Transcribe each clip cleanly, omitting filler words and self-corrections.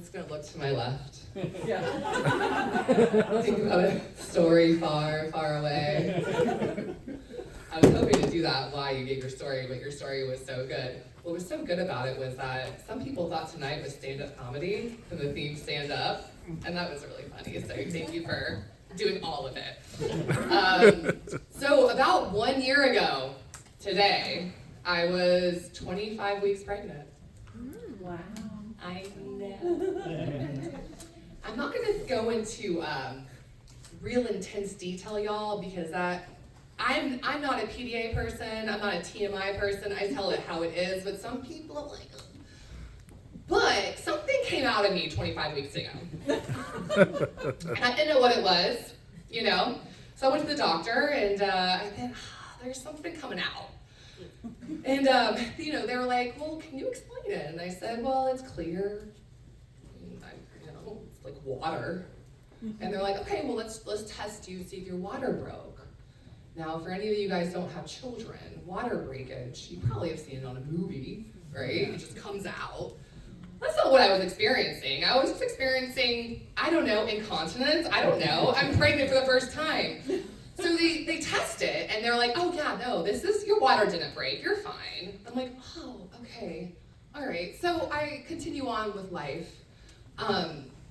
just going to look to my left. Yeah. Think about a story far, far away. I was hoping to do that while you gave your story, but your story was so good. What was so good about it was that some people thought tonight was stand-up comedy, and the theme stand up, and that was really funny, so thank you for doing all of it. So about 1 year ago today, I was 25 weeks pregnant. Wow. I know. I'm not going to go into real intense detail, y'all, because I'm not a PDA person, I'm not a TMI person, I tell it how it is, but some people are like, but something came out of me 25 weeks ago. And I didn't know what it was, you know? So I went to the doctor and I said, there's something coming out. And, you know, they were like, well, can you explain it? And I said, well, it's clear. And it's like water. And they're like, okay, well, let's test you, see if your water broke. Now, for any of you guys who don't have children, water breakage, you probably have seen it on a movie, right? It just comes out. That's not what I was experiencing. I was just experiencing, I don't know, incontinence. I don't know. I'm pregnant for the first time. So they test it, and they're like, oh, yeah, no, your water didn't break. You're fine. I'm like, oh, okay. All right. So I continue on with life,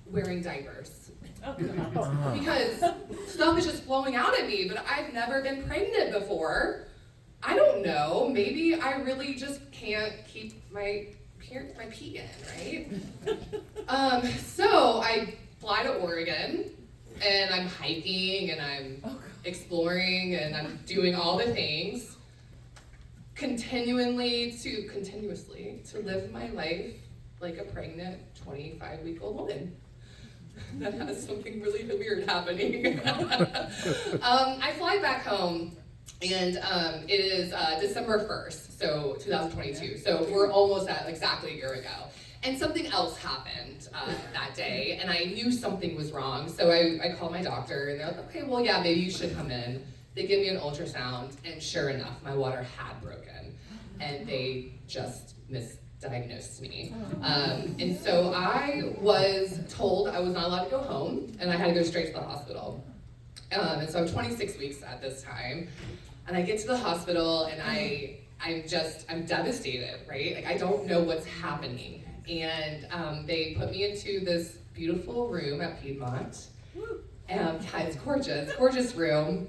wearing diapers. Because stuff is just flowing out at me, but I've never been pregnant before. I don't know. Maybe I really just can't keep my pee in, right? So I fly to Oregon, and I'm hiking, and I'm exploring, and I'm doing all the things continuously to live my life like a pregnant 25-week-old woman. That has something really weird happening. I fly back home, and it is December 1st, so 2022. So we're almost at exactly a year ago. And something else happened that day, and I knew something was wrong. So I called my doctor, and they're like, okay, well, yeah, maybe you should come in. They give me an ultrasound, and sure enough, my water had broken. And they just misdiagnosed me. And so I was told I was not allowed to go home, and I had to go straight to the hospital. And so I'm 26 weeks at this time, and I get to the hospital, and I'm devastated, right? Like, I don't know what's happening. And they put me into this beautiful room at Piedmont. Yeah, it's gorgeous room.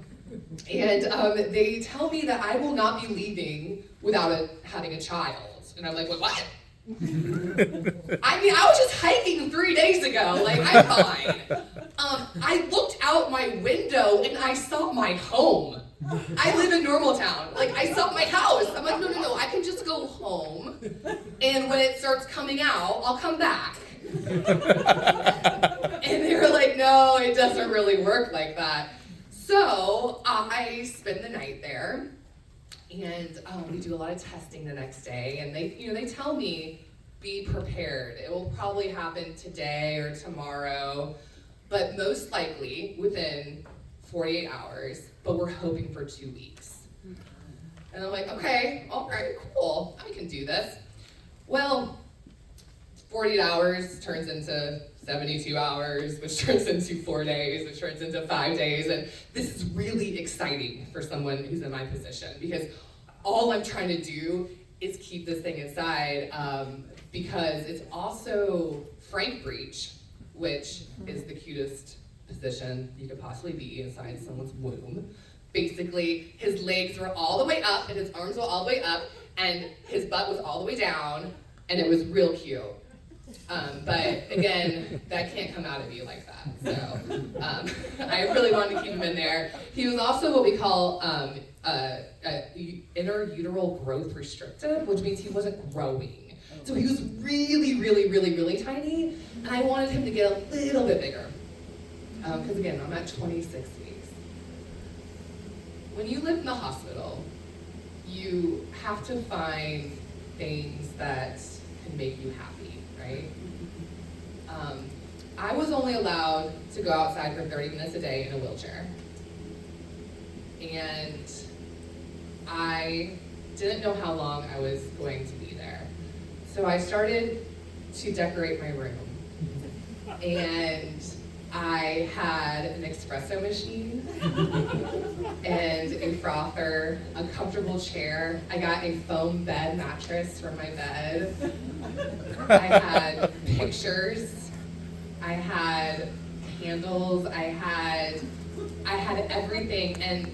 And they tell me that I will not be leaving without having a child. And I'm like, what? I mean, I was just hiking 3 days ago. Like, I'm fine. I looked out my window and I saw my home. I live in Normaltown. Like, I saw my house. I'm like, no, I can just go home. And when it starts coming out, I'll come back. And they were like, no, it doesn't really work like that. So I spend the night there. And we do a lot of testing the next day, and they tell me, be prepared. It will probably happen today or tomorrow, but most likely within 48 hours, but we're hoping for 2 weeks. And I'm like, okay, all right, cool, I can do this. Well, 48 hours turns into 72 hours, which turns into 4 days, which turns into 5 days, and this is really exciting for someone who's in my position, because all I'm trying to do is keep this thing inside, because it's also frank breech, which is the cutest position you could possibly be inside someone's womb. Basically, his legs were all the way up, and his arms were all the way up, and his butt was all the way down, and it was real cute. But again, that can't come out of you like that. So I really wanted to keep him in there. He was also what we call interuteral growth restricted, which means he wasn't growing. So he was really, really, really, really tiny, and I wanted him to get a little bit bigger. Because again, I'm at 26 weeks. When you live in the hospital, you have to find things that can make you happy, right? I was only allowed to go outside for 30 minutes a day in a wheelchair. And I didn't know how long I was going to be there. So I started to decorate my room. and I had an espresso machine and a frother, a comfortable chair. I got a foam bed mattress for my bed. I had pictures. I had candles. I had everything. And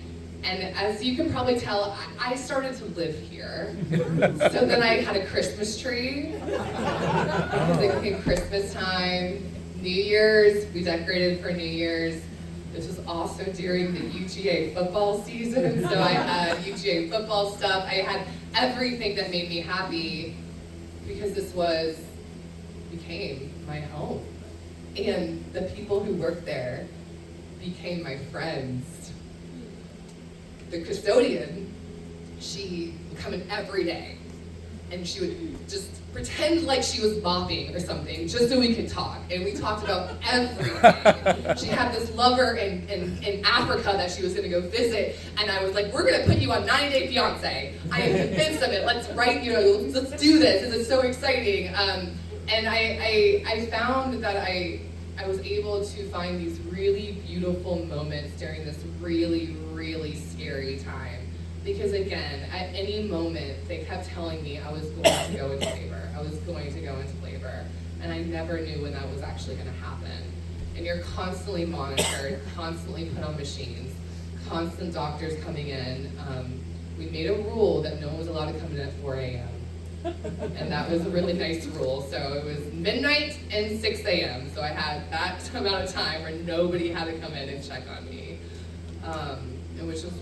as you can probably tell, I started to live here. So then I had a Christmas tree. Because it became Christmas time. New Year's, we decorated for New Year's. This was also during the UGA football season, so I had UGA football stuff. I had everything that made me happy because this became my home. And the people who worked there became my friends. The custodian, she would come in every day and she would just pretend like she was mopping or something just so we could talk. And we talked about everything. She had this lover in Africa that she was gonna go visit. And I was like, we're gonna put you on 90 Day Fiance. I am convinced of it. Let's write, let's do this. This is so exciting. And I found that I was able to find these really beautiful moments during this really, really scary time. Because again, at any moment, they kept telling me I was going to go into labor. I was going to go into labor. And I never knew when that was actually gonna happen. And you're constantly monitored, constantly put on machines, constant doctors coming in. We made a rule that no one was allowed to come in at 4 a.m. And that was a really nice rule. So it was midnight and 6 a.m. So I had that amount of time where nobody had to come in and check on me. And which was,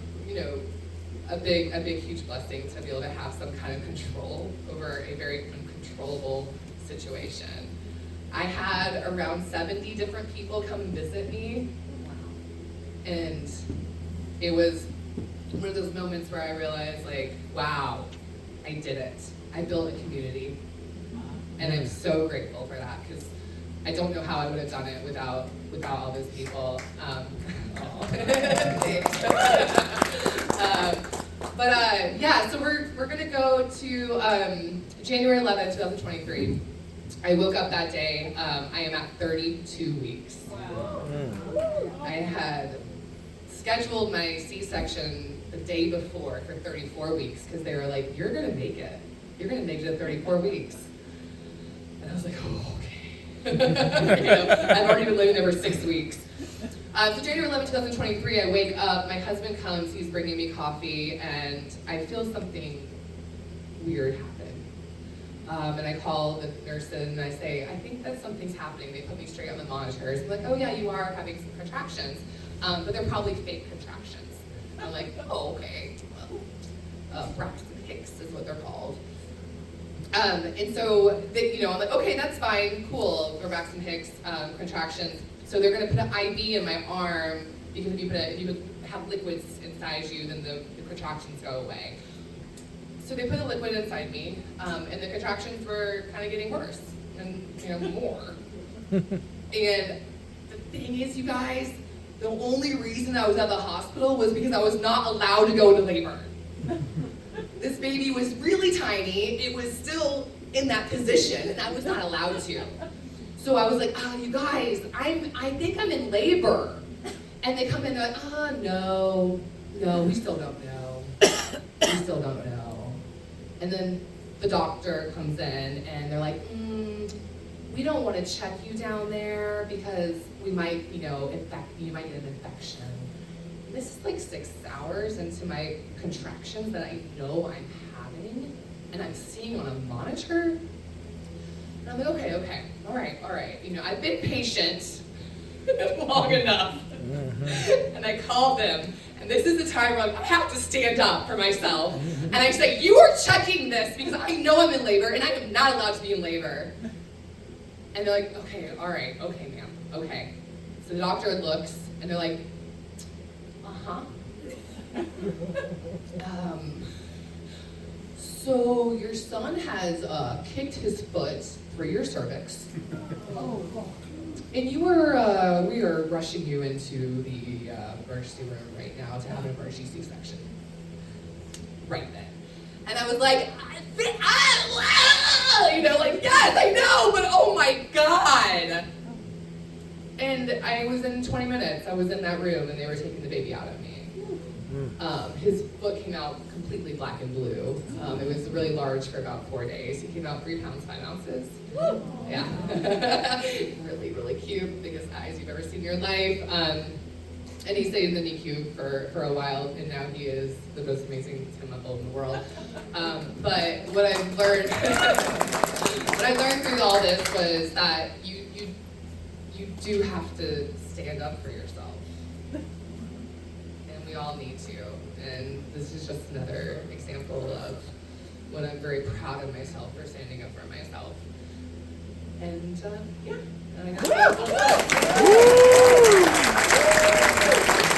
a big, huge blessing to be able to have some kind of control over a very uncontrollable situation. I had around 70 different people come visit me. And it was one of those moments where I realized, wow, I did it. I built a community. And I'm so grateful for that, because I don't know how I would have done it without all those people. So we're gonna go to January 11th, 2023. I woke up that day, I am at 32 weeks. Wow. I had scheduled my C-section the day before for 34 weeks, because they were like, you're gonna make it. You're gonna make it at 34 weeks. And I was like, oh, okay. I've already been living there for 6 weeks. So January 11, 2023, I wake up, my husband comes, he's bringing me coffee, and I feel something weird happen. And I call the nurses and I say, I think that something's happening. They put me straight on the monitors. I'm like, oh yeah, you are having some contractions, but they're probably fake contractions. And I'm like, oh, okay. Well, Braxton Hicks is what they're called. And so, I'm like, okay, that's fine, cool, for Braxton Hicks contractions. So they're going to put an IV in my arm, because if you have liquids inside you, then the contractions go away. So they put a liquid inside me, and the contractions were kind of getting worse, and more. And the thing is, you guys, the only reason I was at the hospital was because I was not allowed to go into labor. This baby was really tiny, it was still in that position, and I was not allowed to. So I was like, you guys, I think I'm in labor. And they come in, they're like, no, we still don't know. We still don't know. And then the doctor comes in and they're like, we don't want to check you down there because we might, you might get an infection. And this is like 6 hours into my contractions that I know I'm having and I'm seeing on a monitor. And I'm like, okay, all right. I've been patient long enough. Mm-hmm. And I called them, and this is the time where I have to stand up for myself. And I say, you are checking this because I know I'm in labor, and I am not allowed to be in labor. And they're like, okay, all right, okay, ma'am, okay. So the doctor looks, and they're like, so your son has kicked his foot through your cervix. And we are rushing you into the emergency room right now to have an emergency C-section. Right then. And I was like, yes, I know, but oh my God. And I was in 20 minutes. I was in that room, and they were taking the baby out of me. His foot came out completely black and blue. It was really large for about 4 days. He came out 3 pounds, 5 ounces. Yeah. Really, really cute. Biggest eyes you've ever seen in your life. And he stayed in the NICU for a while, and now he is the most amazing 10-month-old in the world. But what I've learned, what I learned through all this was that you do have to stand up for yourself. And we all need to. And this is just another example of what I'm very proud of myself for standing up for myself. And yeah, and I got